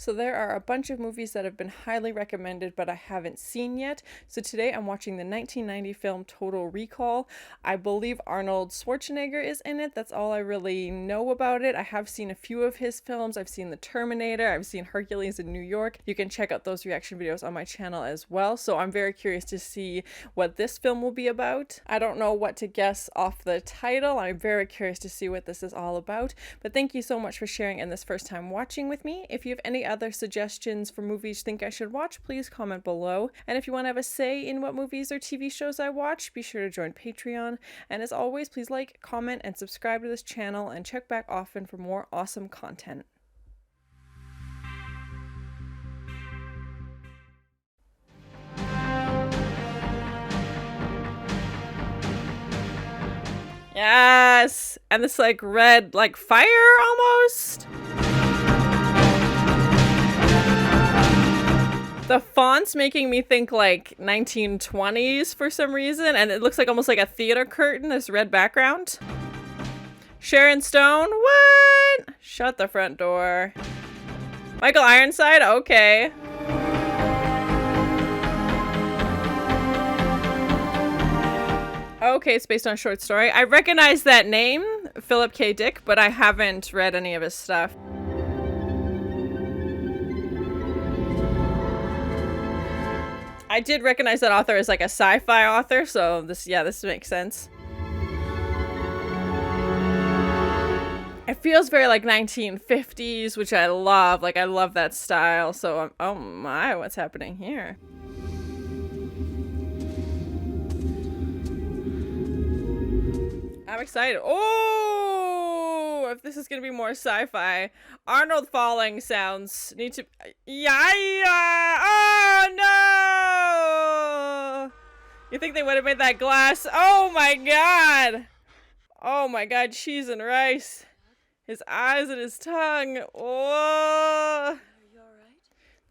So there are a bunch of movies that have been highly recommended but I haven't seen yet. So today I'm watching the 1990 film Total Recall. I believe Arnold Schwarzenegger is in it. That's all I really know about it. I have seen a few of his films. I've seen The Terminator. I've seen Hercules in New York. You can check out those reaction videos on my channel as well. So I'm very curious to see what this film will be about. I don't know what to guess off the title. I'm very curious to see what this is all about. But thank you so much for sharing in this first time watching with me. If you have any other suggestions for movies you think I should watch, please comment below. And if you want to have a say in what movies or TV shows I watch, be sure to join Patreon. And as always, please like, comment, and subscribe to this channel and check back often for more awesome content. Yes! And this like red, like fire almost? The font's making me think like 1920s for some reason, and it looks like almost like a theater curtain, this red background. Sharon Stone? What? Shut the front door. Michael Ironside? Okay. Okay, it's based on a short story. I recognize that name, Philip K. Dick, but I haven't read any of his stuff. I did recognize that author as like a sci-fi author, so this makes sense. It feels very like 1950s, which I love. Like, I love that style. So, oh my, what's happening here? I'm excited. Oh, if this is gonna be more sci-fi. Arnold falling sounds need to. Yeah. Oh no! You think they would have made that glass? Oh my god! Oh my god, cheese and rice. His eyes and his tongue. Oh.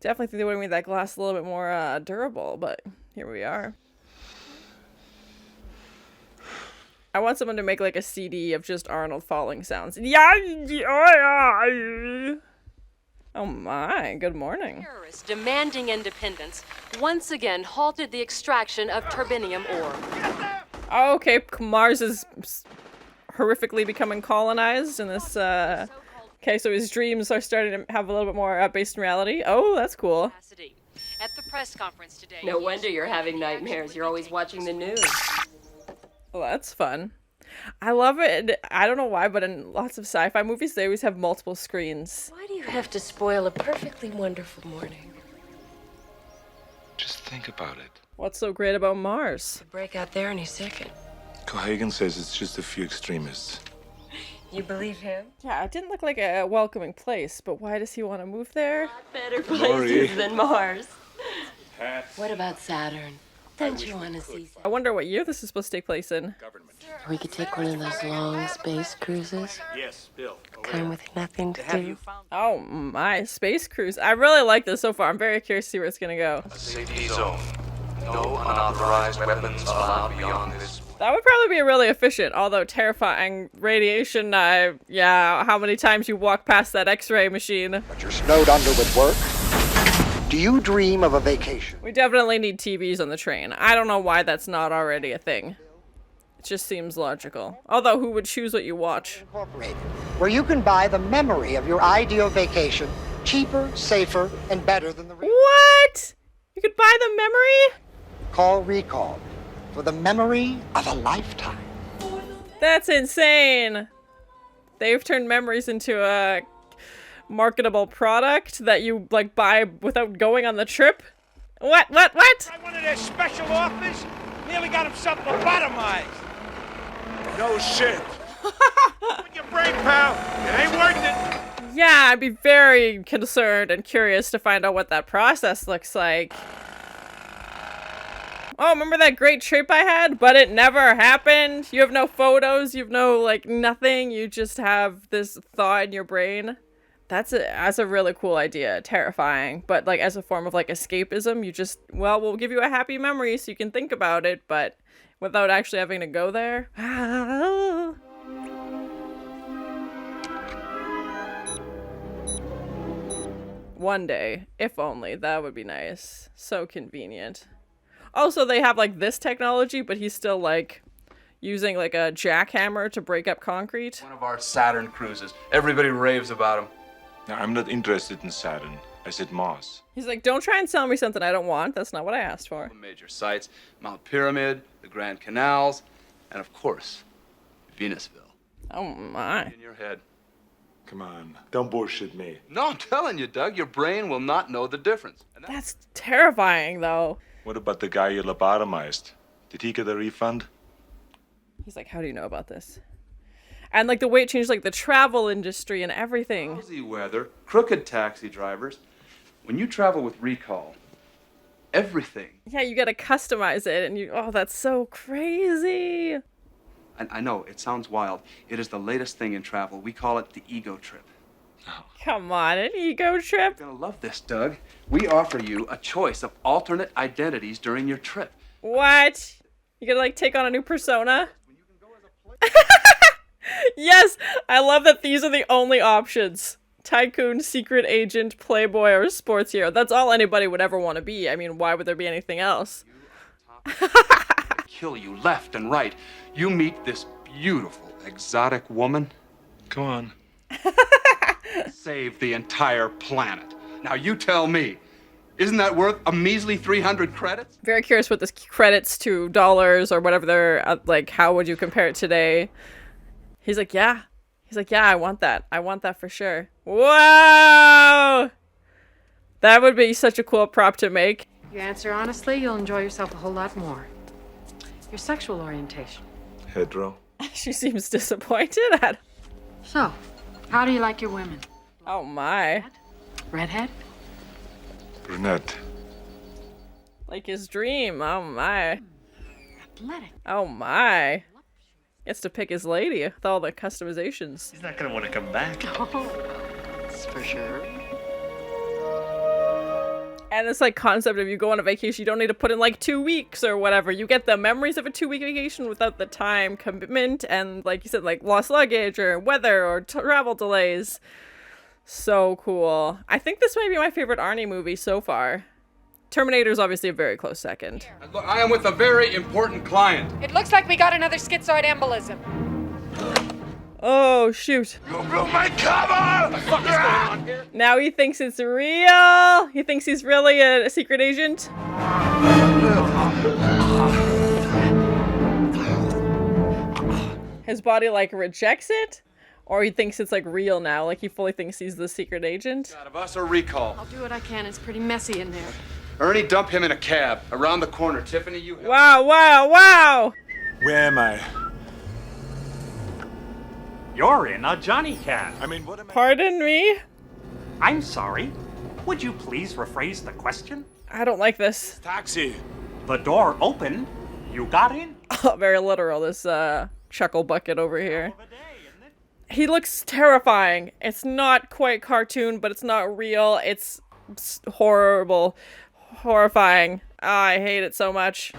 Definitely think they would have made that glass a little bit more durable, but here we are. I want someone to make like a CD of just Arnold falling sounds. Yeah. Oh my, good morning. Terrorists demanding independence once again halted the extraction of turbinium ore. Oh, okay, Mars is horrifically becoming colonized in this, okay, so his dreams are starting to have a little bit more based in reality. Oh, that's cool. At the press conference today. No wonder you're having nightmares. You're always watching the news. Well, that's fun. I love it. I don't know why, but in lots of sci-fi movies, they always have multiple screens. Why do you have to spoil a perfectly wonderful morning? Just think about it. What's so great about Mars? Break out there any second. Cohaagen says it's just a few extremists. You believe him? Yeah, it didn't look like a welcoming place, but why does he want to move there? Better places than Mars. What about Saturn? Don't you want to see? I wonder what year this is supposed to take place in. We could take one of those long space cruises. Yes, Bill. Kind with nothing to do. Oh my, space cruise. I really like this so far. I'm very curious to see where it's gonna go. A safety zone. No unauthorized weapons allowed beyond this. That would probably be really efficient, although terrifying. Radiation, yeah, how many times you walk past that x-ray machine. But you're snowed under with work? Do you dream of a vacation? We definitely need TVs on the train. I don't know why that's not already a thing. It just seems logical. Although, who would choose what you watch? Incorporated, where you can buy the memory of your ideal vacation, cheaper, safer, and better than the real. What? You could buy the memory? Call Recall for the memory of a lifetime. That's insane. They've turned memories into a marketable product that you like buy without going on the trip. What? I wanted their special offers. Nearly got himself lobotomized. No shit. With your brain, pal. It ain't worth it. Yeah, I'd be very concerned and curious to find out what that process looks like. Oh, remember that great trip I had? But it never happened? You have no photos, you have no, like, nothing. You just have this thought in your brain. That's a really cool idea. Terrifying. But, like, as a form of, like, escapism, you just, well, we'll give you a happy memory so you can think about it, but without actually having to go there. One day, if only. That would be nice. So convenient. Also, they have like this technology, but he's still like using like a jackhammer to break up concrete. One of our Saturn cruises. Everybody raves about him. Now, I'm not interested in Saturn. I said Mars. He's like, don't try and sell me something I don't want. That's not what I asked for. The major sites, Mount Pyramid, the Grand Canals, and of course, Venusville. Oh my. In your head. Come on, don't bullshit me. No, I'm telling you, Doug, your brain will not know the difference. That's terrifying, though. What about the guy you lobotomized? Did he get a refund? He's like, how do you know about this? And like the way it changed like the travel industry and everything. Lousy weather, crooked taxi drivers. When you travel with Recall, everything. Yeah, you gotta customize it, and oh, that's so crazy. I know, it sounds wild. It is the latest thing in travel. We call it the ego trip. Come on, an ego trip? You're gonna love this, Doug. We offer you a choice of alternate identities during your trip. What? You gotta like take on a new persona? Yes, I love that these are the only options. Tycoon, secret agent, playboy, or sports hero. That's all anybody would ever want to be. I mean, why would there be anything else? Kill you left and right. You meet this beautiful, exotic woman. Come on. Save the entire planet. Now you tell me, isn't that worth a measly 300 credits? Very curious what this credits to dollars or whatever they're, like, how would you compare it today? He's like, yeah. He's like, yeah, I want that. I want that for sure. Whoa! That would be such a cool prop to make. If you answer honestly, you'll enjoy yourself a whole lot more. Your sexual orientation. Hetero. She seems disappointed at. So, how do you like your women? Oh my. Redhead? Brunette. Like his dream. Oh my. Athletic. Oh my. Gets to pick his lady with all the customizations. He's not gonna want to come back. Oh, that's for sure. And this like concept of you go on a vacation, you don't need to put in like 2 weeks or whatever. You get the memories of a 2-week vacation without the time commitment and like you said, like lost luggage or weather or travel delays. So cool. I think this might be my favorite Arnie movie so far. Terminator's obviously a very close second. Look, I am with a very important client. It looks like we got another schizoid embolism. Oh, shoot. You blew my cover! What the fuck is going on here? Now he thinks it's real. He thinks he's really a secret agent. His body like rejects it? Or he thinks it's like real now, like he fully thinks he's the secret agent? Out of us or Recall? I'll do what I can. It's pretty messy in there. Ernie, dump him in a cab. Around the corner. Tiffany, you help. Wow, wow, wow! Where am I? You're in a Johnny cab. I mean, what am I? Pardon me? I'm sorry. Would you please rephrase the question? I don't like this. Taxi. The door opened. You got in. Very literal, this chuckle bucket over here. He looks terrifying. It's not quite cartoon, but it's not real. It's horrible. Horrifying. Oh, I hate it so much.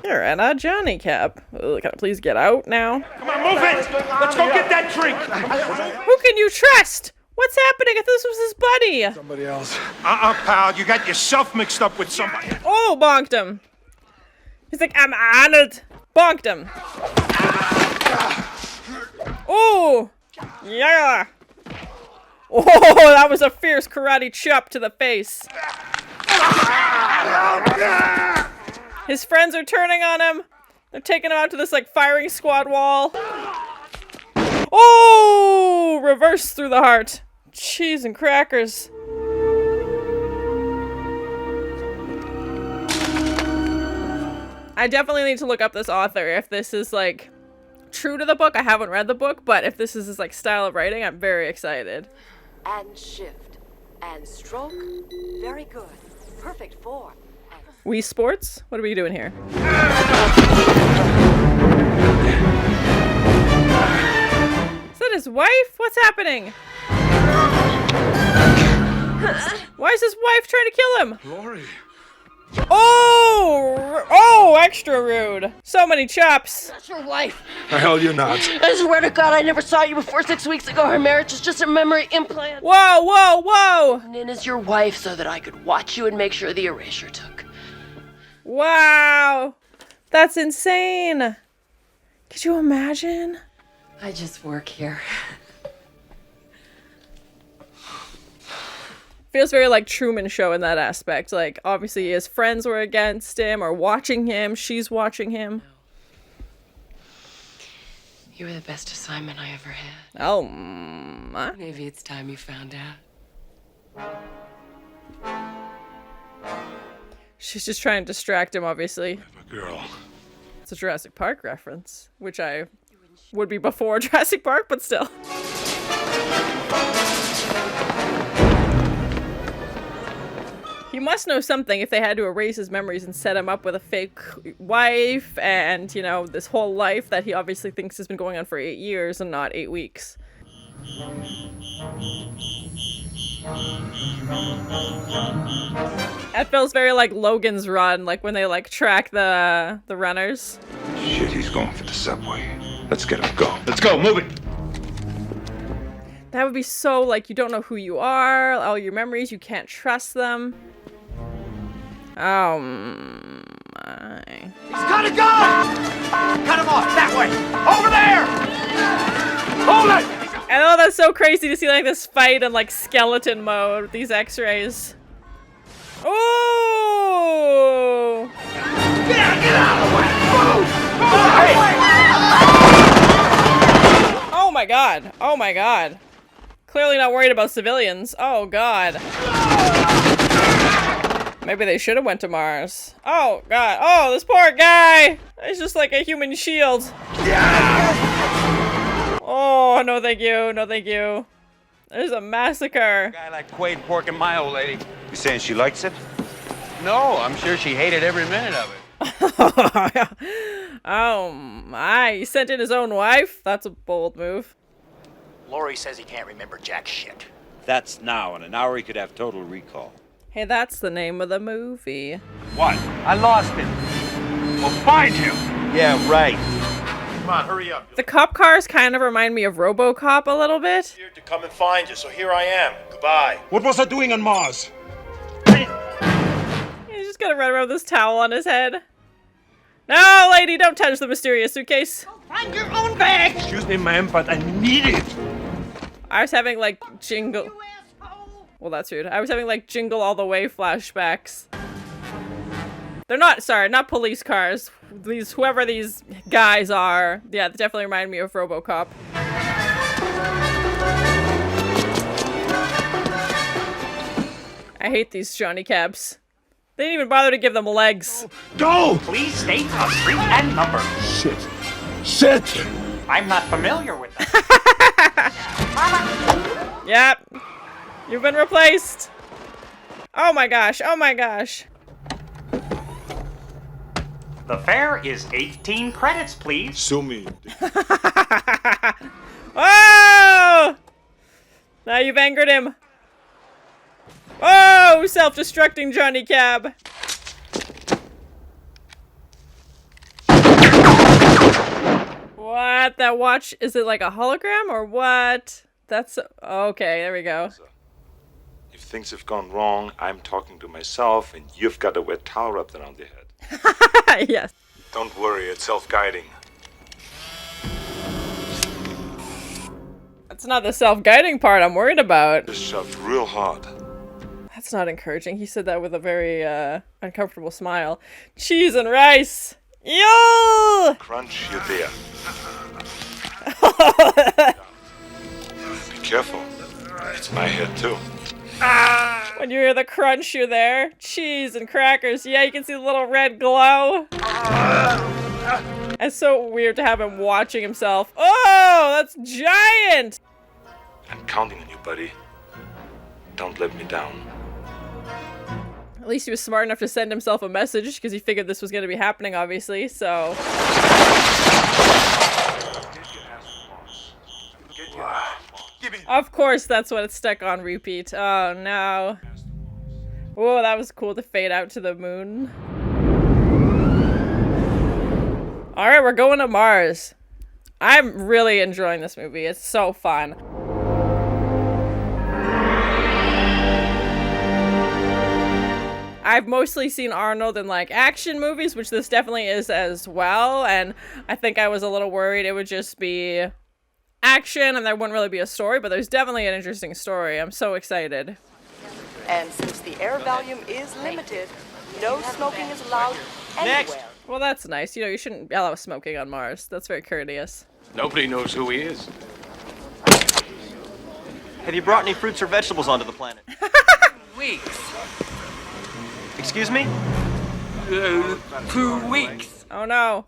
You're in a Johnny cab. Ugh, can I please get out now? Come on, move it! Let's go get that drink! Who can you trust? What's happening? I thought this was his buddy. Somebody else. Pal, you got yourself mixed up with somebody. Oh, bonked him. He's like, I'm Arnold. Bonked him. Oh, yeah. Oh, that was a fierce karate chop to the face. His friends are turning on him. They're taking him out to this like firing squad wall. Oh, reverse through the heart. Cheese and crackers. I definitely need to look up this author. If this is like true to the book, I haven't read the book, but if this is his like style of writing, I'm very excited. And shift. And stroke. Very good. Perfect form. Wii Sports? What are we doing here? Is that his wife? What's happening? Why is his wife trying to kill him? Lori. Oh! Oh, extra rude. So many chops. That's your wife. Hell, you're not. I swear to God, I never saw you before 6 weeks ago. Her marriage is just a memory implant. Whoa, whoa, whoa! Nina's your wife so that I could watch you and make sure the erasure took. Wow. That's insane. Could you imagine? I just work here. Feels very like Truman Show in that aspect. Like, obviously his friends were against him or watching him. She's watching him. You were the best assignment I ever had. Oh, Maybe it's time you found out. She's just trying to distract him, obviously. Girl. It's a Jurassic Park reference, which I would be before Jurassic Park, but still. He must know something if they had to erase his memories and set him up with a fake wife and, you know, this whole life that he obviously thinks has been going on for 8 years and not 8 weeks. That feels very like Logan's Run, like when they like track the runners. Shit, he's going for the subway. Let's get him. Go. Let's go. Move it. That would be so like you don't know who you are, all your memories, you can't trust them. Oh my. He's got a gun! Cut him off, that way! Over there! Hold it! I know that's so crazy to see like this fight in like skeleton mode with these x-rays. Ooh! Get out of the way! Move! Oh my god. Oh my god. Clearly not worried about civilians. Oh god. Maybe they should have went to Mars. Oh god. Oh, this poor guy. It's just like a human shield. Oh, no thank you. No thank you. There's a massacre. A guy like Quaid porking my old lady. You saying she likes it? No, I'm sure she hated every minute of it. Oh my. He sent in his own wife? That's a bold move. Laurie says he can't remember jack shit. That's now. In an hour, he could have total recall. Hey, that's the name of the movie. What? I lost him. We'll find him. Yeah, right. Come on, hurry up. The cop cars kind of remind me of RoboCop a little bit. Here to come and find you, so here I am. Goodbye. What was I doing on Mars? He's just gonna run around with this towel on his head. No, lady, don't touch the mysterious suitcase. Find your own bag! Excuse me, ma'am, but I need it. I was having like jingle. Well, that's rude. I was having like Jingle All the Way flashbacks. They're not, sorry, not police cars. These, whoever these guys are. Yeah, they definitely remind me of RoboCop. I hate these Johnny Cabs. They didn't even bother to give them legs. Go! Please state a street and number. Shit. Shit! I'm not familiar with them. Yep. You've been replaced. Oh my gosh. Oh my gosh. The fare is 18 credits, please. Sue me. Oh! Now you've angered him. Oh, self-destructing Johnny Cab. What? That watch, is it like a hologram or what? That's, okay, there we go. If things have gone wrong, I'm talking to myself, and you've got a wet towel wrapped around your head. Yes. Don't worry, it's self-guiding. That's not the self-guiding part I'm worried about. Just shoved real hard. That's not encouraging. He said that with a very uncomfortable smile. Cheese and rice. Yo! Crunch, you're there. Be careful. It's my head too. When you hear the crunch, you're there. Cheese and crackers. Yeah, you can see the little red glow. It's so weird to have him watching himself. Oh, that's giant! I'm counting on you, buddy. Don't let me down. At least he was smart enough to send himself a message because he figured this was going to be happening, obviously, so... Of course, that's what it's stuck on repeat. Oh, no. Whoa, that was cool to fade out to the moon. Alright, we're going to Mars. I'm really enjoying this movie. It's so fun. I've mostly seen Arnold in like action movies, which this definitely is as well, and I think I was a little worried it would just be action and there wouldn't really be a story, but there's definitely an interesting story. I'm so excited. And since the air volume is limited, no smoking is allowed anywhere. Next. Well, that's nice. You know, you shouldn't allow smoking on Mars. That's very courteous. Nobody knows who he is. Have you brought any fruits or vegetables onto the planet? Weeks. Excuse me? 2 weeks. Oh no.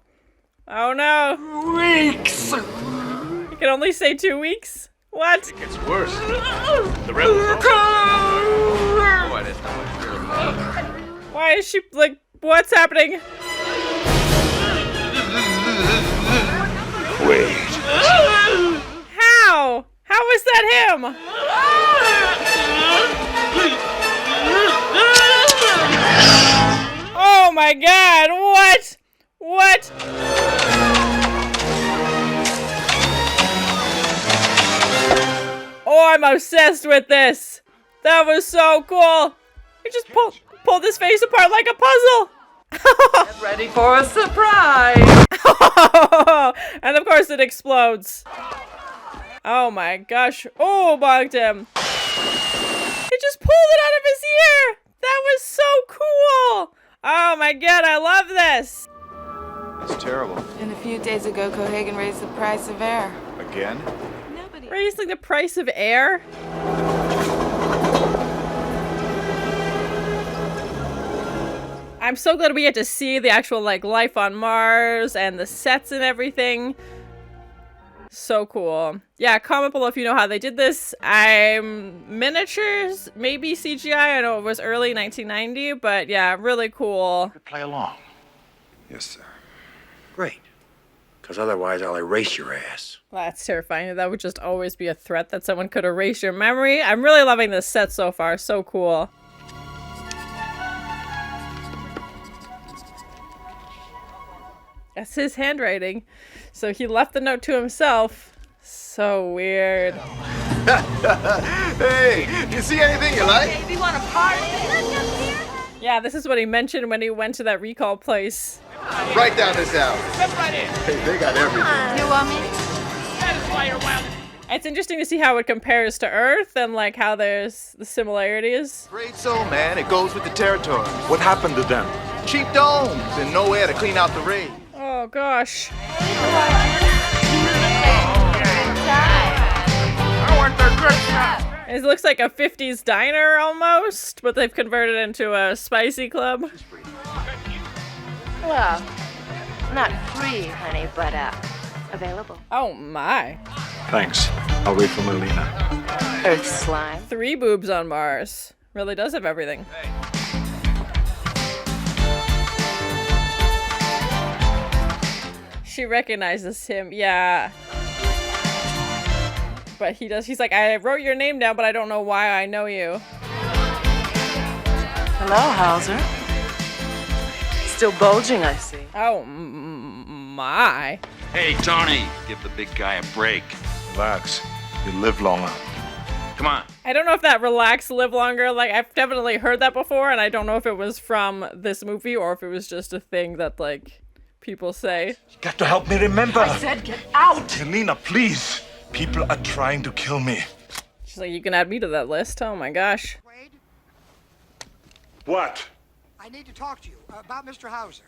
Oh no. Weeks. You can only say 2 weeks? What? It gets worse. The rebels don't. Boy, that's not much real. Why is she, like, what's happening? Quaid. How? How is that him? Oh my god, what? What? Oh, I'm obsessed with this. That was so cool. You just pulled his face apart like a puzzle. Get ready for a surprise. And of course it explodes. Oh my gosh. Oh, bonked him. He just pulled it out of his ear. That was so cool. Oh my god, I love this. That's terrible. And a few days ago, Kohagan raised the price of air. Again? Raising the price of air? I'm so glad we get to see the actual like life on Mars and the sets and everything. So cool. Yeah, comment below if you know how they did this. I'm miniatures, maybe CGI. I know it was early 1990, but yeah, really cool. Play along. Yes, sir. Great. Because otherwise I'll erase your ass. Well, that's terrifying. That would just always be a threat that someone could erase your memory. I'm really loving this set so far. So cool. That's his handwriting. So he left the note to himself. So weird. Hey, you see anything you like? Baby, want a party? Yeah, this is what he mentioned when he went to that recall place. Right down this alley. Step right in. Hey, they got everything. You want me? Satisfy your wild. It's interesting to see how it compares to Earth and like how there's the similarities. Great soul, man. It goes with the territory. What happened to them? Cheap domes and no air to clean out the rain. Oh gosh. I want their good stuff. It looks like a 50s diner almost, but they've converted it into a spicy club. Well, not free, honey, but available. Oh my. Thanks. I'll wait for Melina. Earth slime. 3 boobs on Mars. Really does have everything. She recognizes him, yeah. But he's like, I wrote your name down, but I don't know why I know you. Hello, Hauser. Still bulging, I see. Oh my. Hey, Tony, give the big guy a break. Relax. You live longer. Come on. I don't know if that relax, live longer, like I've definitely heard that before, and I don't know if it was from this movie or if it was just a thing that like people say. You got to help me remember. I said get out! Melina, please. People are trying to kill me. She's like, you can add me to that list. Oh my gosh. Quaid, What? I need to talk to you about Mr. Hauser.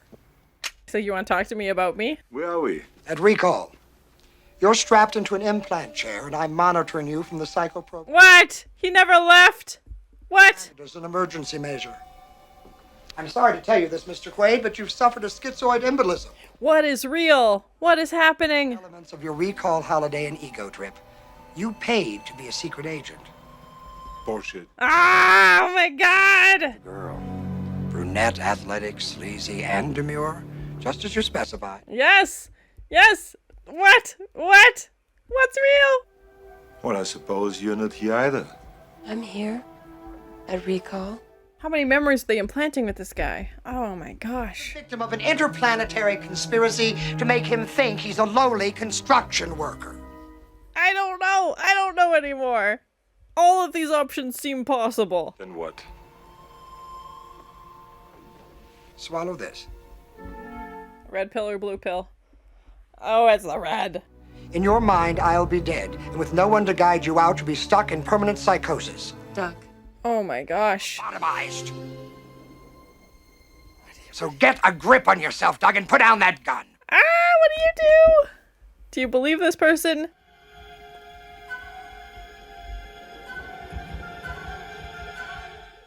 So you want to talk to me about me? Where are we? At recall. You're strapped into an implant chair, and I'm monitoring you from the psycho program. What? He never left? What? As an emergency measure. I'm sorry to tell you this, Mr. Quaid, but you've suffered a schizoid embolism. What is real? What is happening? Elements of your recall holiday and ego trip. You paid to be a secret agent. Bullshit. Ah, oh my god! Girl. Brunette, athletic, sleazy, and demure. Just as you specified. Yes! Yes! What? What? What's real? Well, I suppose you're not here either. I'm here. At recall. How many memories are they implanting with this guy? Oh my gosh. Victim of an interplanetary conspiracy to make him think he's a lowly construction worker. I don't know. I don't know anymore. All of these options seem possible. Then what? Swallow this. Red pill or blue pill? Oh, it's the red. In your mind, I'll be dead, and with no one to guide you out, you'll be stuck in permanent psychosis. Duck. Oh my gosh. Lobotomized. So get a grip on yourself, Doug, and put down that gun. Ah, what do you do? Do you believe this person?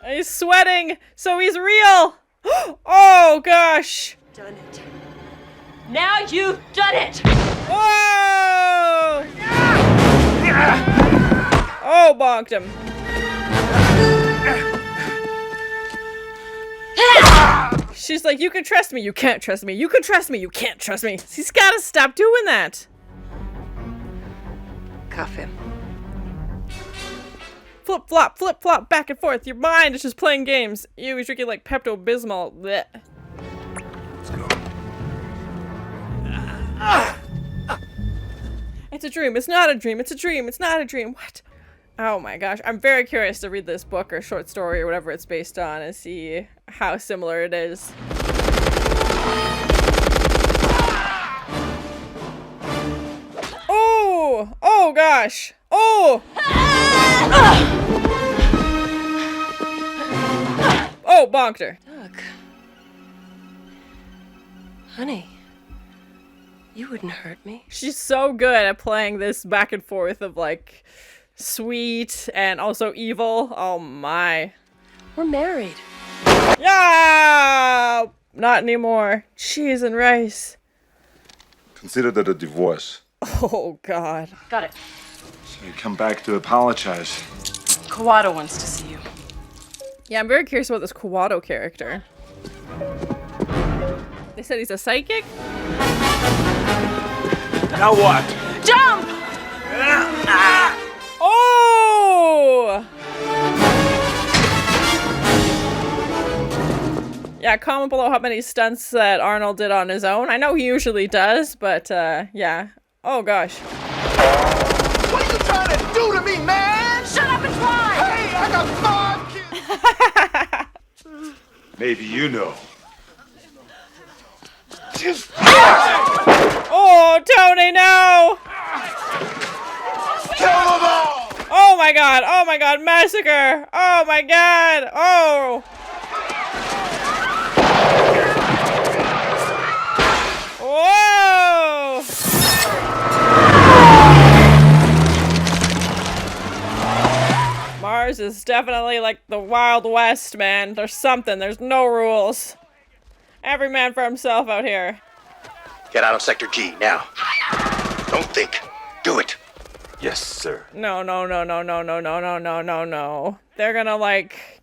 He's sweating, so he's real. Oh gosh. Done it. Now you've done it! Whoa! Oh, bonked him. She's like, you can trust me, you can't trust me. You can trust me, you can't trust me. He's gotta stop doing that. Cuff him. Flip flop, back and forth. Your mind is just playing games. Ew, he's drinking like Pepto-Bismol. Blech. Let's go. It's a dream. It's not a dream. It's a dream. It's not a dream. What? Oh my gosh. I'm very curious to read this book or short story or whatever it's based on and see how similar it is. Oh! Oh gosh! Oh! Oh, bonked her. Doug. Honey. You wouldn't hurt me. She's so good at playing this back and forth of like sweet and also evil. Oh my. We're married. Yeah! Not anymore. Cheese and rice. Consider that a divorce. Oh god. Got it. So you come back to apologize. Kuato wants to see you. Yeah, I'm very curious about this Kuato character. They said he's a psychic? Now what? Jump! Oh! Yeah, comment below how many stunts that Arnold did on his own. I know he usually does, but yeah. Oh gosh. What are you trying to do to me, man? Shut up and try! Hey, I got 5 kids. Maybe you know. Oh, Tony, no! Kill them all! Oh my god, massacre! Oh my god, oh! Whoa! Mars is definitely like the Wild West, man. There's something, there's no rules. Every man for himself out here. Get out of Sector G, now. Don't think. Do it. Yes, sir. No. They're gonna like...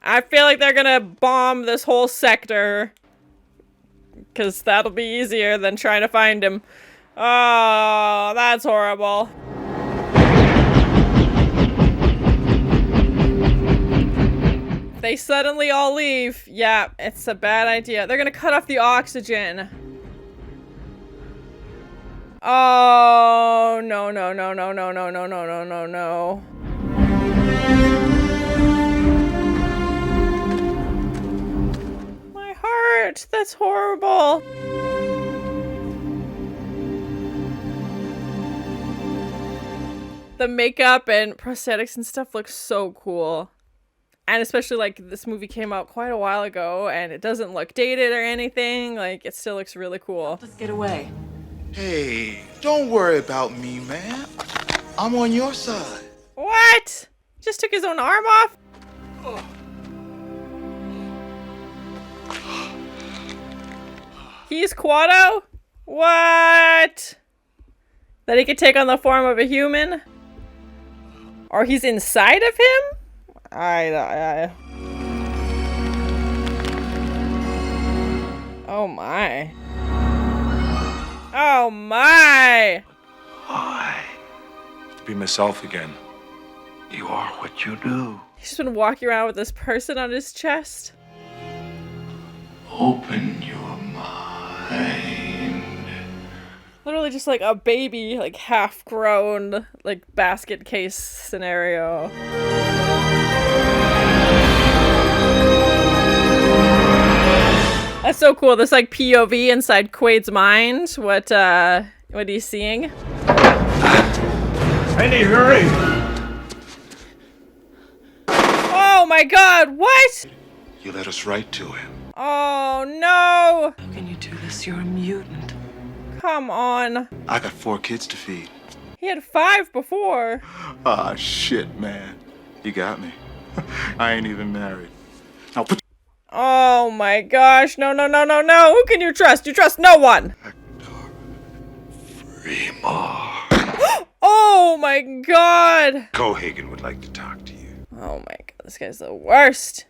I feel like they're gonna bomb this whole sector. Because that'll be easier than trying to find him. Oh, that's horrible. They suddenly all leave. Yeah, it's a bad idea. They're gonna cut off the oxygen. Oh, no. My heart, that's horrible. The makeup and prosthetics and stuff looks so cool. And especially, like, this movie came out quite a while ago, and it doesn't look dated or anything. Like, it still looks really cool. Let's get away. Hey, don't worry about me, man. I'm on your side. What? Just took his own arm off? He's Quato? What? That he could take on the form of a human? Or he's inside of him? Oh my. Oh my! Why? To be myself again. You are what you do. He's been walking around with this person on his chest. Open your mind. Literally just like a baby, like half grown, like basket case scenario. That's so cool. This like POV inside Quaid's mind. What he's seeing. Any hurry! Oh my god, what? You led us right to him. Oh no! How can you do this? You're a mutant. Come on. I got 4 kids to feed. He had 5 before. Ah, shit, man. You got me. I ain't even married. Now put. Oh my gosh, no, no, no, no, no. Who can you trust? You trust no one. Oh my god. Kohagan would like to talk to you. Oh my god, this guy's the worst.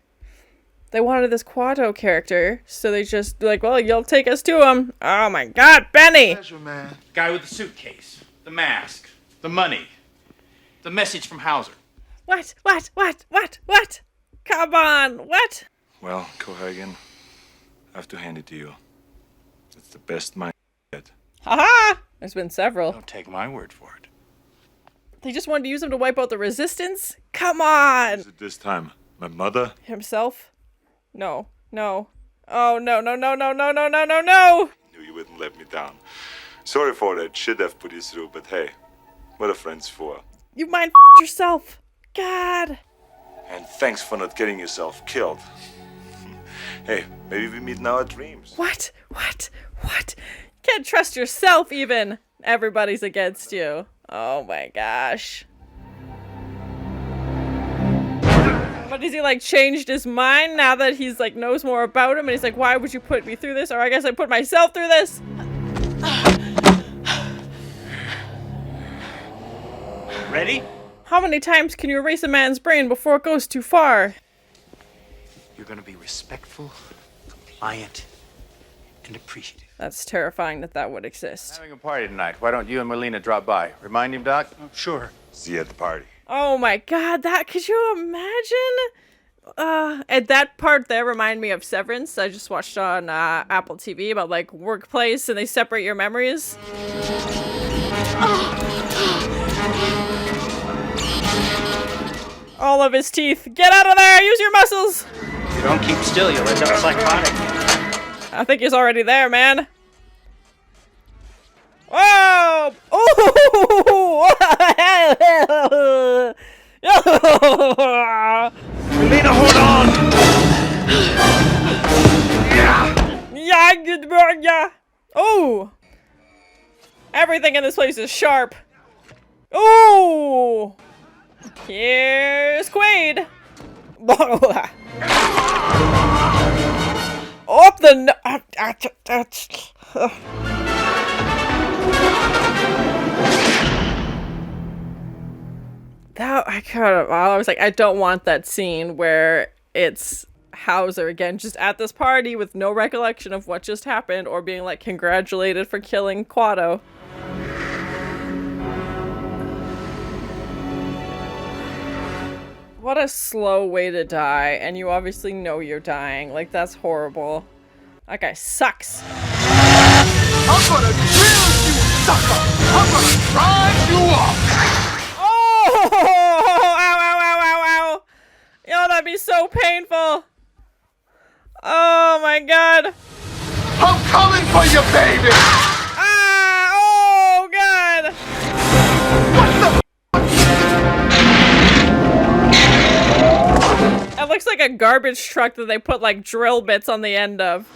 They wanted this Kuato character, so they just like, well, you'll take us to him. Oh my god, Benny! Pleasure, man. Guy with the suitcase, the mask, the money, the message from Hauser. What? Come on, what? Well, Kohagan, I have to hand it to you. It's the best mind yet. Haha! There's been several. Don't take my word for it. They just wanted to use him to wipe out the resistance? Come on! Is it this time my mother? Himself? No. No. Oh, no, no, no, no, no, no, no, no, no! Knew you wouldn't let me down. Sorry for that. Should have put you through, but hey, what are friends for? You mind yourself. God. And thanks for not getting yourself killed. Hey, maybe we meet in our dreams. What? Can't trust yourself even. Everybody's against you. Oh my gosh. But has he like changed his mind now that he's like knows more about him and he's like, why would you put me through this? Or I guess I put myself through this. Ready? How many times can you erase a man's brain before it goes too far? You're gonna be respectful, compliant, and appreciative. That's terrifying that that would exist. Having a party tonight. Why don't you and Melina drop by? Remind him, Doc? Oh, sure. See you at the party. Oh my god, could you imagine? And that part there reminded me of Severance. I just watched on Apple TV about like workplace and they separate your memories. All of his teeth. Get out of there! Use your muscles! If you don't keep still, you'll end up psychotic. I think he's already there, man. Whoa! Oh! Melina, hold on! Yeah, good morning. Oh! Everything in this place is sharp. Oh! Here's Quaid. Up the that I was like, I don't want that scene where it's Hauser again, just at this party with no recollection of what just happened, or being like congratulated for killing Kuato. What a slow way to die, and you obviously know you're dying. Like, that's horrible. That guy sucks. I'm gonna drill you, sucker! I'm gonna drive you off! Oh! Ow, ow, ow, ow, ow! Yo, that'd be so painful! Oh my god! I'm coming for you, baby! Ah! Oh god! What the It looks like a garbage truck that they put like drill bits on the end of.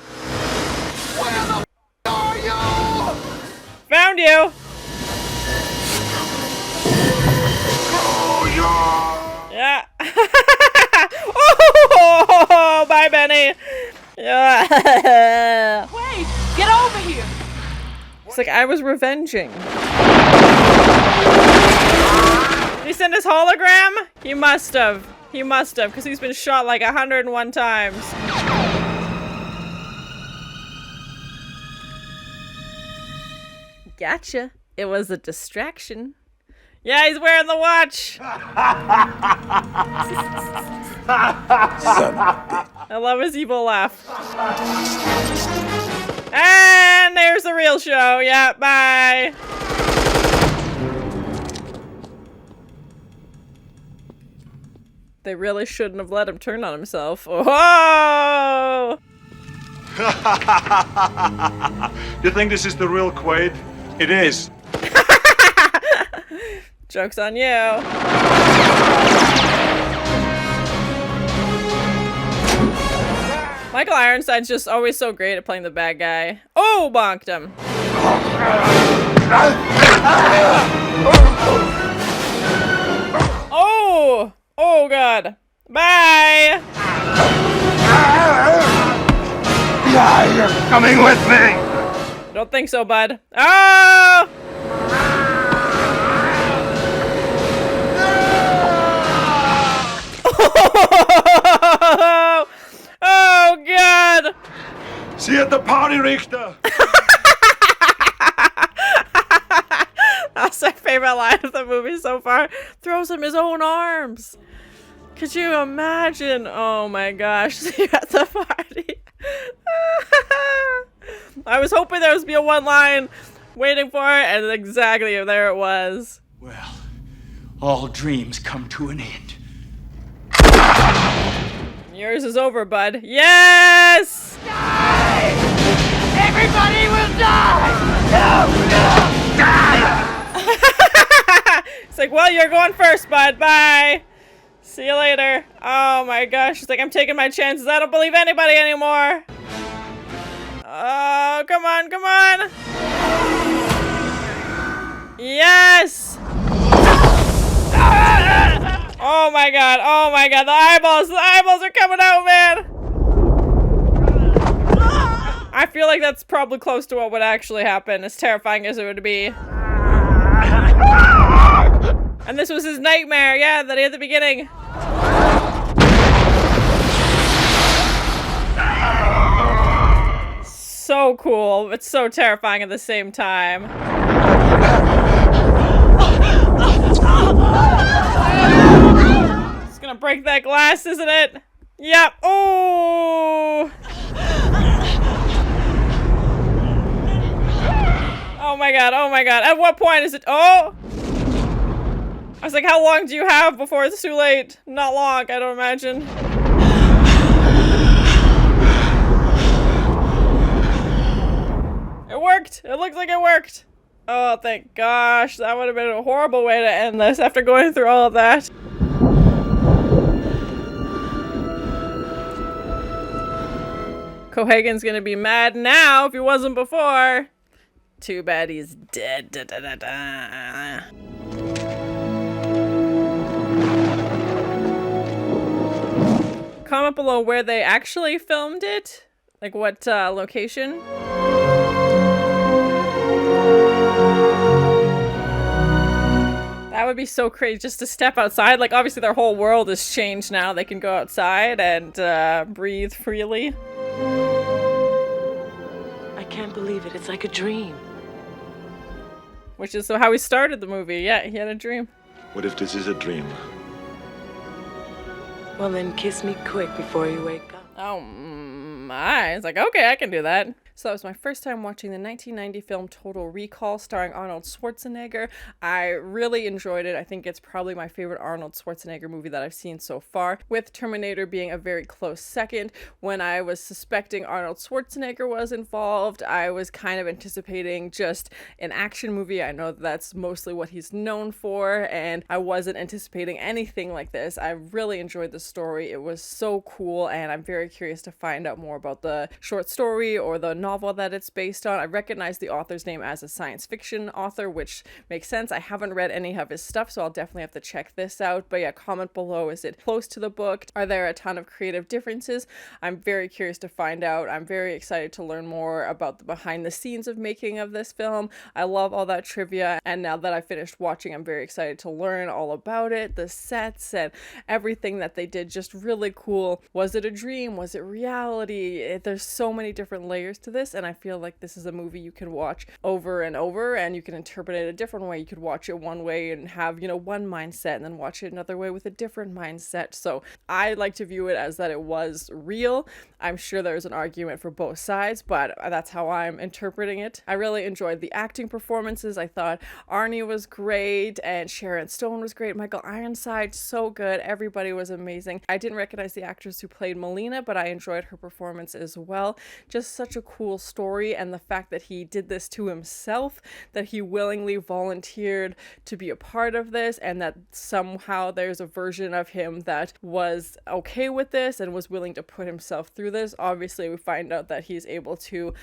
Where the are you? Found you! Oh, yeah! Oh, bye, Benny! Yeah! Wait! Get over here! It's like I was revenging. Did he send his hologram? He must have. He must have, because he's been shot like 101 times. Gotcha. It was a distraction. Yeah, he's wearing the watch. I love his evil laugh. And there's the real show. Yeah, bye. They really shouldn't have let him turn on himself. Oh! You think this is the real Quaid? It is. Joke's on you. Michael Ironside's just always so great at playing the bad guy. Oh, bonked him. Oh! Oh, God. Bye! Yeah, you're coming with me! Don't think so, bud. Oh! Oh, God! See you at the party, Richter! That's my favorite line of the movie so far. Throws him his own arms. Could you imagine? Oh my gosh, see you at the party. I was hoping there was be a one line waiting for it, and exactly there it was. Well, all dreams come to an end. Yours is over, bud. Yes! Die! Everybody will die! No! Die! It's like, well, you're going first, bud. Bye. See you later. Oh my gosh. It's like, I'm taking my chances. I don't believe anybody anymore. Oh, come on, come on. Yes. Oh my god. Oh my god. The eyeballs are coming out, man. I feel like that's probably close to what would actually happen, as terrifying as it would be. And this was his nightmare, yeah, that he had at the beginning. So cool. It's so terrifying at the same time. It's gonna break that glass, isn't it? Yep. Oh! Oh my god, oh my god. At what point is it? Oh! I was like, how long do you have before it's too late? Not long, I don't imagine. It worked! It looks like it worked! Oh, thank gosh. That would have been a horrible way to end this after going through all of that. Kohagan's gonna be mad now if he wasn't before. Too bad he's dead. Da, da, da, da. Comment below where they actually filmed it. Like what location. That would be so crazy just to step outside. Like obviously their whole world has changed now. They can go outside and breathe freely. I can't believe it. It's like a dream. Which is how he started the movie. Yeah, he had a dream. What if this is a dream? Well, then kiss me quick before you wake up. Oh my. It's like, okay, I can do that. So that was my first time watching the 1990 film Total Recall starring Arnold Schwarzenegger. I really enjoyed it. I think it's probably my favorite Arnold Schwarzenegger movie that I've seen so far, with Terminator being a very close second. When I was suspecting Arnold Schwarzenegger was involved, I was kind of anticipating just an action movie. I know that's mostly what he's known for, and I wasn't anticipating anything like this. I really enjoyed the story. It was so cool, and I'm very curious to find out more about the short story or the novel that it's based on. I recognize the author's name as a science fiction author, which makes sense. I haven't read any of his stuff, so I'll definitely have to check this out. But yeah, comment below, is it close to the book? Are there a ton of creative differences? I'm very curious to find out. I'm very excited to learn more about the behind the scenes of making of this film. I love all that trivia, and now that I finished watching, I'm very excited to learn all about it, the sets and everything that they did. Just really cool. Was it a dream? Was it reality? There's so many different layers to this, and I feel like this is a movie you can watch over and over, and you can interpret it a different way. You could watch it one way and have, you know, one mindset, and then watch it another way with a different mindset. So I like to view it as that it was real. I'm sure there's an argument for both sides, but that's how I'm interpreting it. I really enjoyed the acting performances. I thought Arnie was great, and Sharon was great. Michael Ironside, so good. Everybody was amazing. I didn't recognize the actress who played Melina, but I enjoyed her performance as well. Just such a cool story, and the fact that he did this to himself, that he willingly volunteered to be a part of this, and that somehow there's a version of him that was okay with this and was willing to put himself through this. Obviously, we find out that he's able to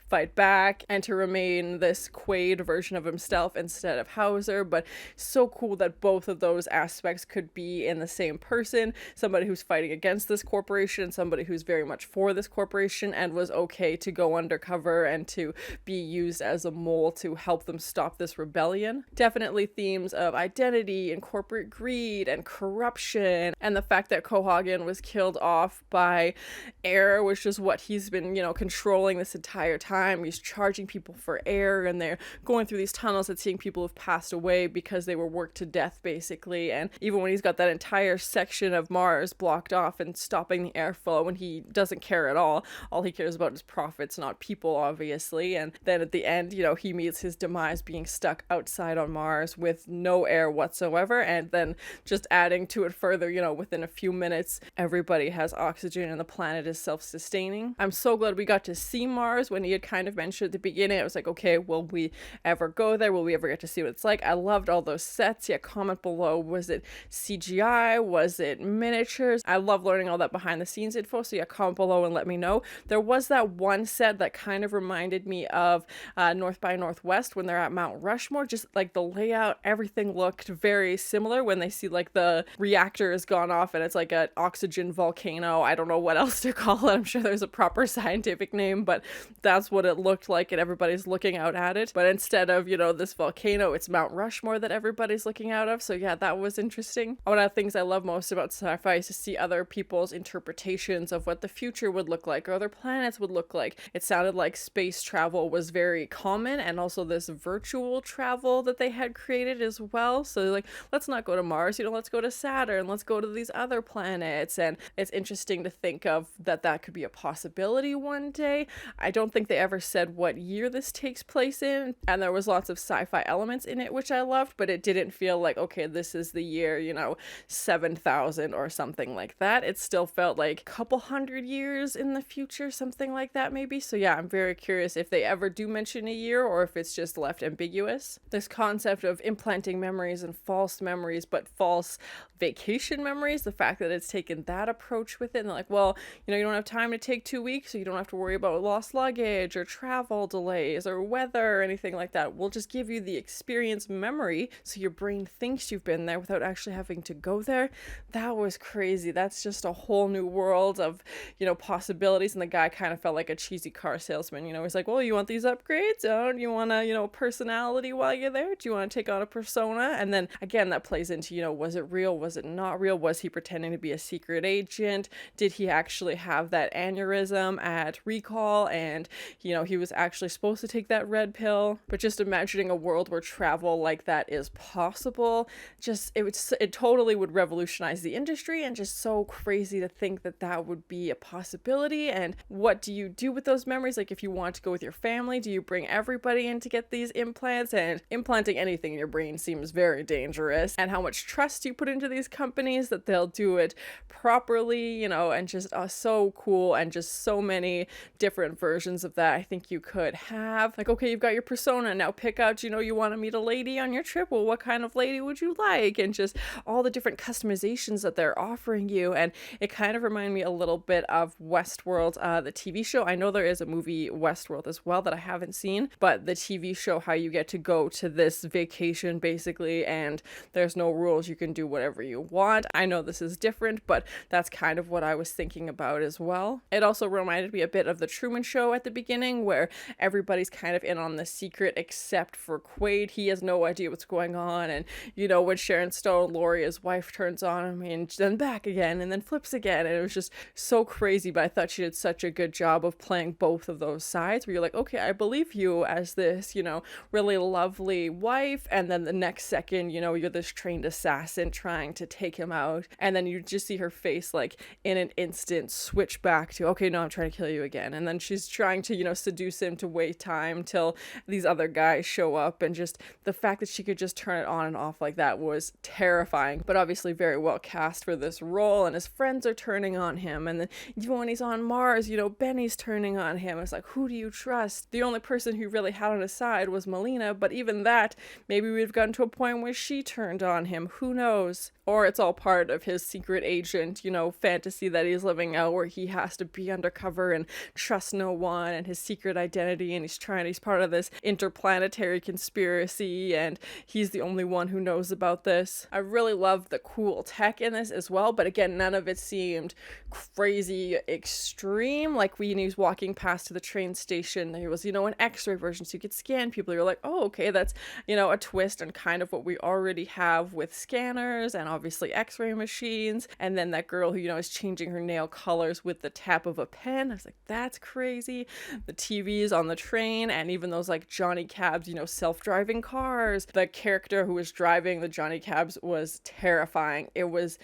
fight back and to remain this Quaid version of himself instead of Hauser, but so cool that both of those aspects could be in the same person, somebody who's fighting against this corporation, somebody who's very much for this corporation and was okay to go undercover and to be used as a mole to help them stop this rebellion. Definitely themes of identity and corporate greed and corruption, and the fact that Kohagan was killed off by air, which is what he's been, you know, controlling this entire time. He's charging people for air, and they're going through these tunnels and seeing people who've passed away because they were worked to death, basically. And even when he's got that entire section of Mars blocked off and stopping the airflow, when he doesn't care at all he cares about is profits, not people, obviously. And then at the end, you know, he meets his demise being stuck outside on Mars with no air whatsoever, and then just adding to it further, you know, within a few minutes, everybody has oxygen and the planet is self-sustaining. I'm so glad we got to see Mars. When he had kind of mentioned at the beginning, I was like, okay, will we ever go there? Will we ever get to see what it's like? I loved all those sets. Yeah, comment below, was it CGI? Was it miniatures? I love learning all that behind the scenes info, so yeah, comment below and let me know. There was that one set that kind of reminded me of North by Northwest when they're at Mount Rushmore, just like the layout, everything looked very similar when they see like the reactor has gone off and it's like an oxygen volcano. I don't know what else to call it. I'm sure there's a proper scientific name, but that's what it looked like, and everybody's looking out at it. But instead of, you know, this volcano, it's Mount Rushmore that everybody's looking out of. So yeah, that was interesting. One of the things I love most about sci-fi is to see other people's interpretations of what the future would look like or other planets would look like. It sounded like space travel was very common, and also this virtual travel that they had created as well. So like, let's not go to Mars, you know, let's go to Saturn, let's go to these other planets. And it's interesting to think of that could be a possibility one day. I don't think they ever said what year this takes place in, and there was lots of sci-fi elements in it, which I loved, but it didn't feel like, okay, this is the year, you know, 7,000 or something like that. It still felt like a couple hundred years in the future, something like that maybe. So yeah, I'm very curious if they ever do mention a year or if it's just left ambiguous. This concept of implanting memories and false memories, but false vacation memories, the fact that it's taken that approach with it, and like, well, you know, you don't have time to take 2 weeks, so you don't have to worry about lost luggage or travel delays or weather or anything like that. We'll just give you the experience memory so your brain thinks you've been there without actually having to go there. That was crazy. That's just a whole new world of, you know, possibilities. And the guy kind of felt like a cheesy car salesman, you know. He's like, well, you want these upgrades? Oh, do you want a, you know, personality while you're there? Do you want to take on a persona? And then again, that plays into, you know, was it real? Was it not real? Was he pretending to be a secret agent? Did he actually have that aneurysm at recall, and, you know, he was actually supposed to take that red pill? But just imagining a world where travel like that is possible, just it totally would revolutionize the industry, and just so crazy to think that that would be a possibility. And what do you do with those memories? Like, if you want to go with your family, do you bring everybody in to get these implants? And implanting anything in your brain seems very dangerous, and how much trust you put into these companies that they'll do it properly, you know. And just so cool, and just so many different versions of that I think you could have. Like, okay, you've got your persona, now pick out, you know, you want to meet a lady on your trip, well, what kind of lady would you like? And just all the different customizations that they're offering you. And it kind of reminded me a little bit of Westworld, the TV show. I know there is a movie Westworld as well that I haven't seen, but the TV show, how you get to go to this vacation basically, and there's no rules, you can do whatever you want. I know this is different, but that's kind of what I was thinking about as well. It also reminded me a bit of the Truman Show at the beginning, beginning, where everybody's kind of in on the secret except for Quaid. He has no idea what's going on, and you know, when Sharon Stone, Laurie, his wife, turns on him and then back again and then flips again, and it was just so crazy. But I thought she did such a good job of playing both of those sides, where you're like, okay, I believe you as this, you know, really lovely wife, and then the next second, you know, you're this trained assassin trying to take him out, and then you just see her face like in an instant switch back to, okay, no, I'm trying to kill you again. And then she's trying to, you know, seduce him to wait time till these other guys show up, and just the fact that she could just turn it on and off like that was terrifying, but obviously very well cast for this role. And his friends are turning on him, and then even when he's on Mars, you know, Benny's turning on him. It's like, who do you trust? The only person who really had on his side was Melina, but even that, maybe we've gotten to a point where she turned on him, who knows? Or it's all part of his secret agent, you know, fantasy that he's living out, where he has to be undercover and trust no one, and his secret identity, and he's part of this interplanetary conspiracy, and he's the only one who knows about this. I really love the cool tech in this as well, but again, none of it seemed crazy extreme. Like when he was walking past to the train station, there was, you know, an x-ray version so you could scan people. You're like, oh, okay, that's, you know, a twist on kind of what we already have with scanners and obviously x-ray machines. And then that girl who, you know, is changing her nail colors with the tap of a pen. I was like, that's crazy. The TVs on the train, and even those like Johnny Cabs, you know, self-driving cars. The character who was driving the Johnny Cabs was terrifying. It was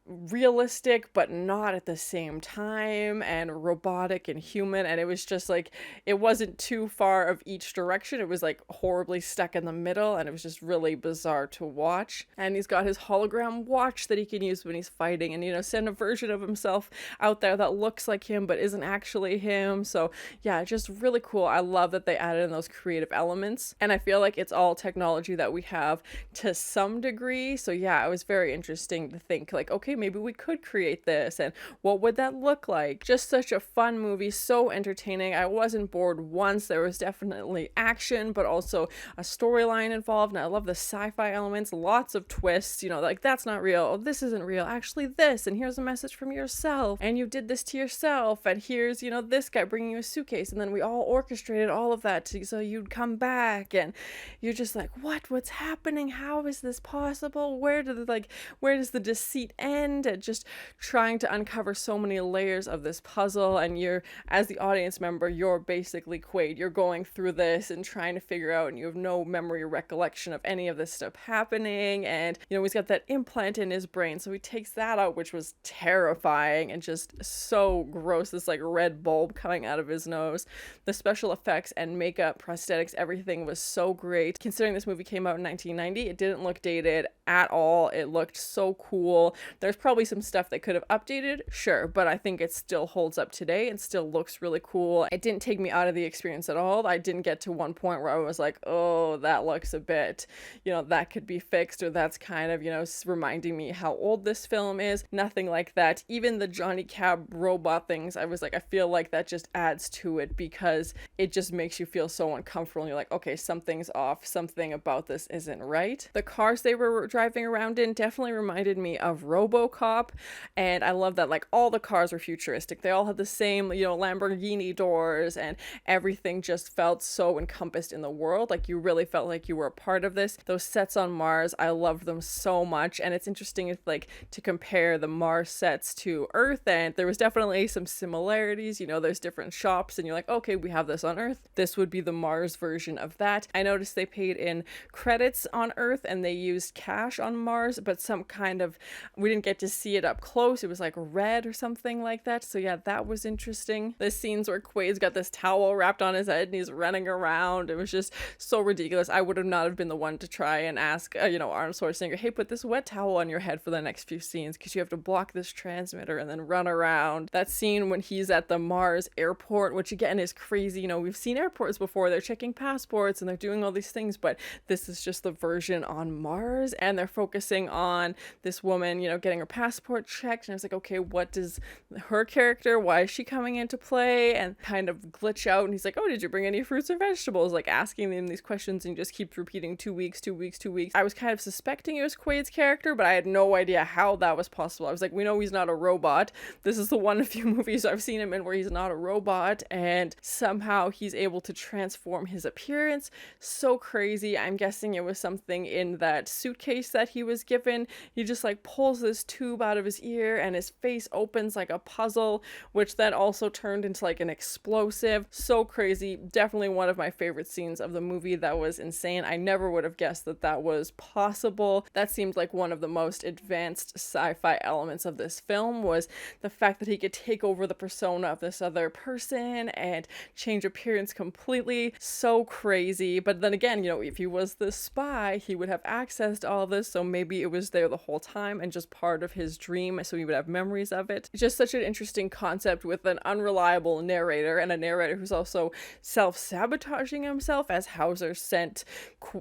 realistic but not at the same time, and robotic and human, and it was just like, it wasn't too far of each direction. It was like horribly stuck in the middle, and it was just really bizarre to watch. And he's got his hologram watch that he can use when he's fighting, and, you know, send a version of himself out there that looks like him but isn't actually him. So yeah, just really cool. I love that they added in those creative elements, and I feel like it's all technology that we have to some degree. So yeah, it was very interesting to think like, okay, maybe we could create this, and what would that look like? Just such a fun movie, so entertaining. I wasn't bored once. There was definitely action, but also a storyline involved, and I love the sci-fi elements, lots of twists, you know, like that's not real, oh, this isn't real, actually this, and here's a message from yourself, and you did this to yourself, and here's, you know, this guy bringing you a suitcase, and then we all orchestrated all of that so you'd come back, and you're just like, what's happening? How is this possible? Where does the deceit end? And just trying to uncover so many layers of this puzzle, and you're, as the audience member, you're basically Quaid. You're going through this and trying to figure out, and you have no memory or recollection of any of this stuff happening. And, you know, he's got that implant in his brain, so he takes that out, which was terrifying and just so gross, this like red bulb coming out of his nose. The special effects and makeup, prosthetics, everything was so great. Considering this movie came out in 1990, it didn't look dated at all. It looked so cool. There's probably some stuff that could have updated, sure, but I think it still holds up today and still looks really cool. It didn't take me out of the experience at all. I didn't get to one point where I was like, oh, that looks a bit, you know, that could be fixed, or that's kind of, you know, reminding me how old this film is. Nothing like that. Even the Johnny Cab robot things, I was like, I feel like that just adds to it, because it just makes you feel so uncomfortable, and you're like, okay, something's off, something about this isn't right. The cars they were driving around in definitely reminded me of RoboCop, and I love that like all the cars were futuristic. They all had the same, you know, Lamborghini doors, and everything just felt so encompassed in the world. Like you really felt like you were a part of this. Those sets on Mars, I loved them so much, and it's interesting if like to compare the Mars sets to Earth, and there was definitely some similarities. You know, there's different shops, and you're like, okay, we have this on Earth. This would be the Mars version of that. I noticed they paid in credits on Earth and they used cash on Mars, but some kind of, we didn't get to see it up close. It was like red or something like that. So yeah, that was interesting. The scenes where Quaid's got this towel wrapped on his head and he's running around, it was just so ridiculous. I would have not have been the one to try and ask, you know, Arnold Schwarzenegger, hey, put this wet towel on your head for the next few scenes because you have to block this transmitter and then run around. That scene when he's at the Mars airport, which again is crazy. You know, we've seen airports before. They're checking passports and they're doing all these things, but this is just the version on Mars, and they're focusing on this woman, you know, getting her passport checked, and I was like, okay, what does her character, why is she coming into play? And kind of glitch out, and he's like, oh, did you bring any fruits or vegetables? Like asking him these questions, and he just keeps repeating 2 weeks, 2 weeks, 2 weeks. I was kind of suspecting it was Quaid's character, but I had no idea how that was possible. I was like, we know he's not a robot. This is the one of few movies I've seen him in where he's not a robot, and somehow he's able to transform his appearance. So crazy. I'm guessing it was something in that suitcase that he was given. He just like pulls this tube out of his ear, and his face opens like a puzzle, which then also turned into like an explosive. So crazy. Definitely one of my favorite scenes of the movie. That was insane. I never would have guessed that that was possible. That seemed like one of the most advanced sci-fi elements of this film, was the fact that he could take over the persona of this other person and change appearance completely. So crazy. But then again, you know, if he was the spy, he would have access to all this, so maybe it was there the whole time and just part of his dream, so he would have memories of it. Just such an interesting concept with an unreliable narrator, and a narrator who's also self-sabotaging himself, as Hauser sent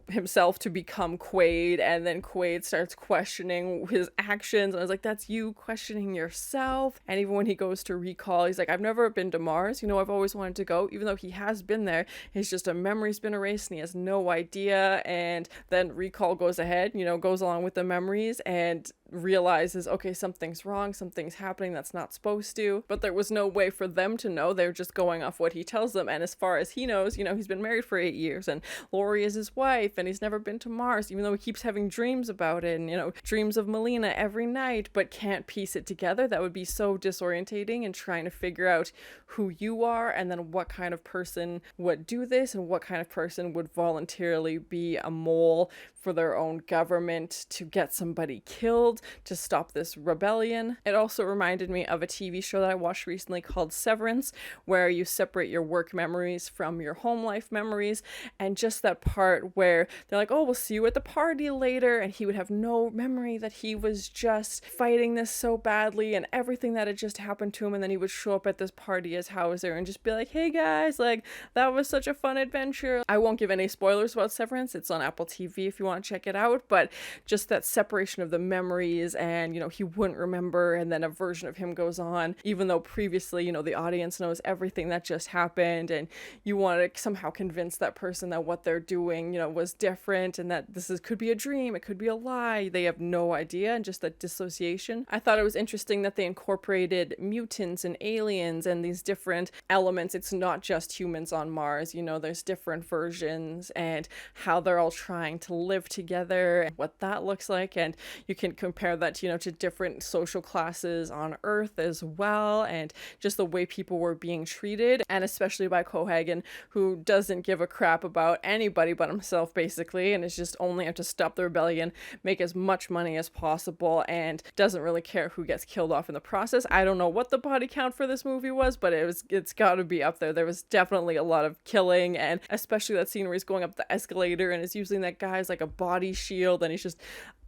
himself to become Quaid, and then Quaid starts questioning his actions, and I was like, that's you questioning yourself. And even when he goes to recall, he's like, I've never been to Mars, you know, I've always wanted to go, even though he has been there. It's just a memory's been erased and he has no idea. And then recall goes ahead, you know, goes along with the memories and realizes, okay, something's wrong, something's happening that's not supposed to. But there was no way for them to know. They're just going off what he tells them. And as far as he knows, you know, he's been married for 8 years, and Lori is his wife, and he's never been to Mars, even though he keeps having dreams about it, and, you know, dreams of Melina every night, but can't piece it together. That would be so disorientating, and trying to figure out who you are, and then what kind of person would do this, and what kind of person would voluntarily be a mole for their own government to get somebody killed to stop this rebellion. It also reminded me of a TV show that I watched recently called Severance, where you separate your work memories from your home life memories, and just that part where they're like, oh, we'll see you at the party later, and he would have no memory that he was just fighting this so badly and everything that had just happened to him, and then he would show up at this party as Hauser and just be like, hey guys, like, that was such a fun adventure. I won't give any spoilers about Severance. It's on Apple TV if you want to check it out, but just that separation of the memories, and, you know, he wouldn't remember, and then a version of him goes on, even though previously, you know, the audience knows everything that just happened, and you want to somehow convince that person that what they're doing, you know, was different, and that could be a dream, it could be a lie. They have no idea, and just that dissociation. I thought it was interesting that they incorporated mutants and aliens and these different elements. It's not just humans on Mars, you know, there's different versions, and how they're all trying to live together, and what that looks like, and you can compare that, you know, to different social classes on Earth as well, and just the way people were being treated, and especially by Kohagan, who doesn't give a crap about anybody but himself, basically, and is just only out to stop the rebellion, make as much money as possible, and doesn't really care who gets killed off in the process. I don't know what the body count for this movie was, but it's got to be up there. There was definitely a lot of killing, and especially that scene where he's going up the escalator and is using that guy as like a body shield, and he's just,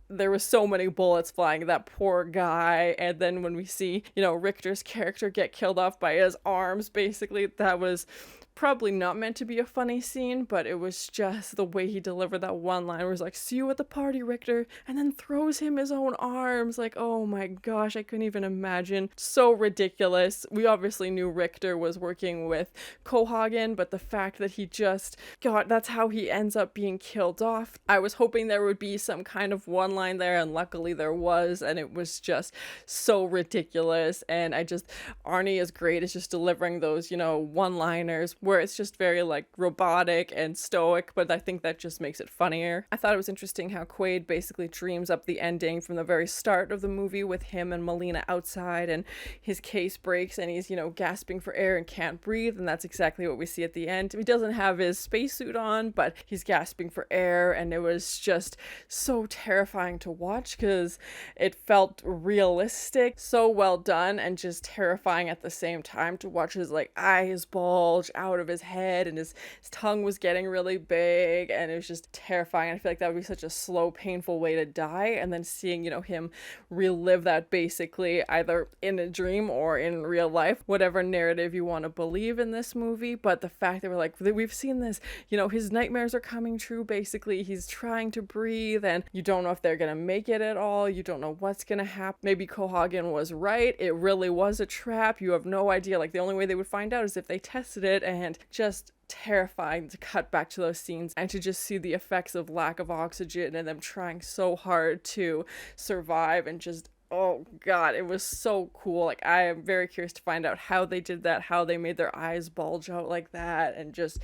there was so many bullets flying, that poor guy. And then when we see, you know, Richter's character get killed off by his arms, basically, that was probably not meant to be a funny scene, but it was just the way he delivered that one line where he's like, see you at the party, Richter, and then throws him his own arms. Like, oh my gosh, I couldn't even imagine. So ridiculous. We obviously knew Richter was working with Kohagan, but the fact that he just, God, that's how he ends up being killed off. I was hoping there would be some kind of one line there, and luckily there was, and it was just so ridiculous. And Arnie is great. It's just delivering those, you know, one-liners where it's just very like robotic and stoic, but I think that just makes it funnier. I thought it was interesting how Quaid basically dreams up the ending from the very start of the movie with him and Melina outside, and his case breaks and he's, you know, gasping for air and can't breathe, and that's exactly what we see at the end. He doesn't have his spacesuit on, but he's gasping for air, and it was just so terrifying to watch because it felt realistic, so well done, and just terrifying at the same time to watch his like eyes bulge out of his head, and his tongue was getting really big, and it was just terrifying. I feel like that would be such a slow, painful way to die, and then seeing, you know, him relive that basically either in a dream or in real life, whatever narrative you want to believe in this movie. But the fact that we're like, we've seen this, you know, his nightmares are coming true, basically, he's trying to breathe, and you don't know if they're gonna make it at all. You don't know what's gonna happen. Maybe Kohagan was right. It really was a trap. You have no idea. Like, the only way they would find out is if they tested it. And just terrifying to cut back to those scenes and to just see the effects of lack of oxygen and them trying so hard to survive, and just, oh god, it was so cool. Like, I am very curious to find out how they did that, how they made their eyes bulge out like that, and just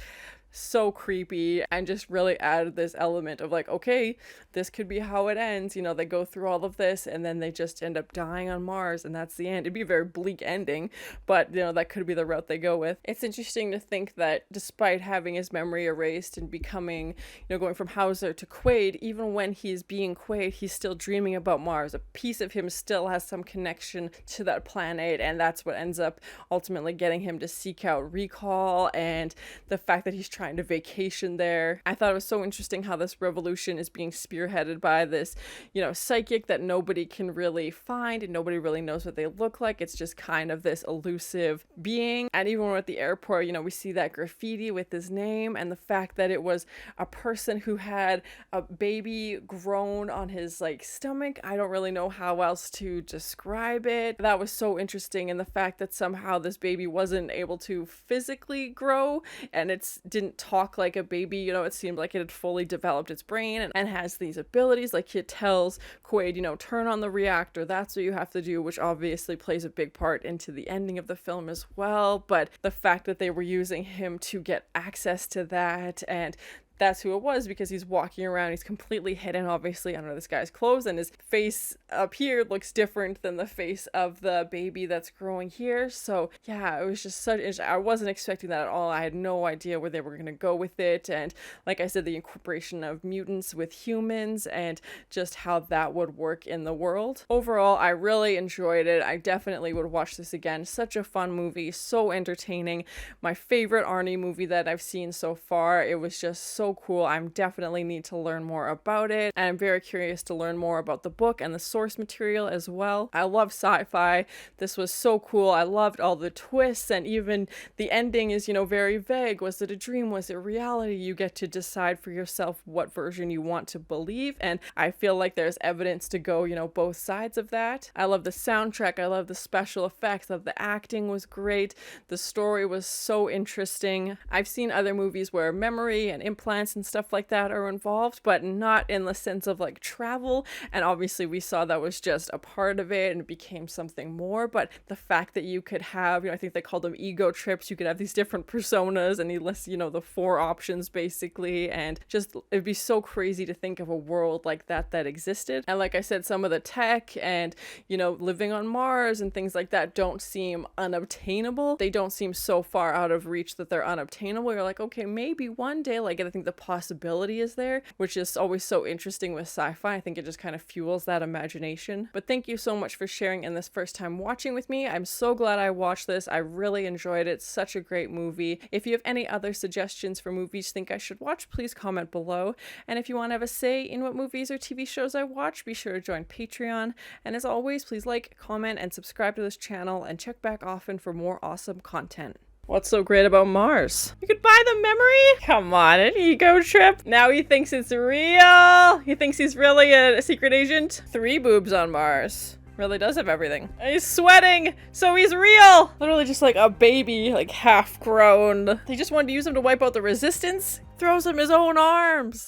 so creepy, and just really added this element of like, okay, this could be how it ends. You know, they go through all of this and then they just end up dying on Mars, and that's the end. It'd be a very bleak ending, but you know, that could be the route they go with. It's interesting to think that despite having his memory erased and becoming, you know, going from Hauser to Quaid, even when he's being Quaid, he's still dreaming about Mars. A piece of him still has some connection to that planet, and that's what ends up ultimately getting him to seek out recall, and the fact that he's trying to vacation there. I thought it was so interesting how this revolution is being spearheaded by this, you know, psychic that nobody can really find, and nobody really knows what they look like. It's just kind of this elusive being. And even when we're at the airport, you know, we see that graffiti with his name, and the fact that it was a person who had a baby grown on his like stomach. I don't really know how else to describe it. That was so interesting. And the fact that somehow this baby wasn't able to physically grow, and it didn't talk like a baby. You know, it seemed like it had fully developed its brain and has these abilities. Like, it tells Quaid, you know, turn on the reactor, that's what you have to do, which obviously plays a big part into the ending of the film as well. But the fact that they were using him to get access to that, and that's who it was, because he's walking around, he's completely hidden obviously under this guy's clothes, and his face up here looks different than the face of the baby that's growing here. So yeah, it was just such, I wasn't expecting that at all. I had no idea where they were going to go with it, and like I said, the incorporation of mutants with humans and just how that would work in the world. Overall, I really enjoyed it. I definitely would watch this again. Such a fun movie, so entertaining. My favorite Arnie movie that I've seen so far. It was just so cool. I definitely need to learn more about it, and I'm very curious to learn more about the book and the source material as well. I love sci-fi. This was so cool. I loved all the twists, and even the ending is, you know, very vague. Was it a dream? Was it reality? You get to decide for yourself what version you want to believe, and I feel like there's evidence to go, you know, both sides of that. I love the soundtrack. I love the special effects. The acting was great. The story was so interesting. I've seen other movies where memory and implants and stuff like that are involved, but not in the sense of like travel, and obviously we saw that was just a part of it and it became something more. But the fact that you could have, you know, I think they called them ego trips, you could have these different personas, and he lists, you know, the 4 options basically, and just it'd be so crazy to think of a world like that that existed. And like I said, some of the tech and, you know, living on Mars and things like that don't seem unobtainable. They don't seem so far out of reach that they're unobtainable. You're like, okay, maybe one day, like, I think the possibility is there, which is always so interesting with sci-fi. I think it just kind of fuels that imagination. But thank you so much for sharing in this first time watching with me. I'm so glad I watched this. I really enjoyed it. Such a great movie. If you have any other suggestions for movies you think I should watch, please comment below. And if you want to have a say in what movies or TV shows I watch, be sure to join Patreon. And as always, please like, comment, and subscribe to this channel, and check back often for more awesome content. What's so great about Mars? You could buy the memory? Come on, an ego trip? Now he thinks it's real? He thinks he's really a secret agent? 3 boobs on Mars. Really does have everything. He's sweating, so he's real! Literally just like a baby, like half grown. They just wanted to use him to wipe out the resistance? Throws him his own arms.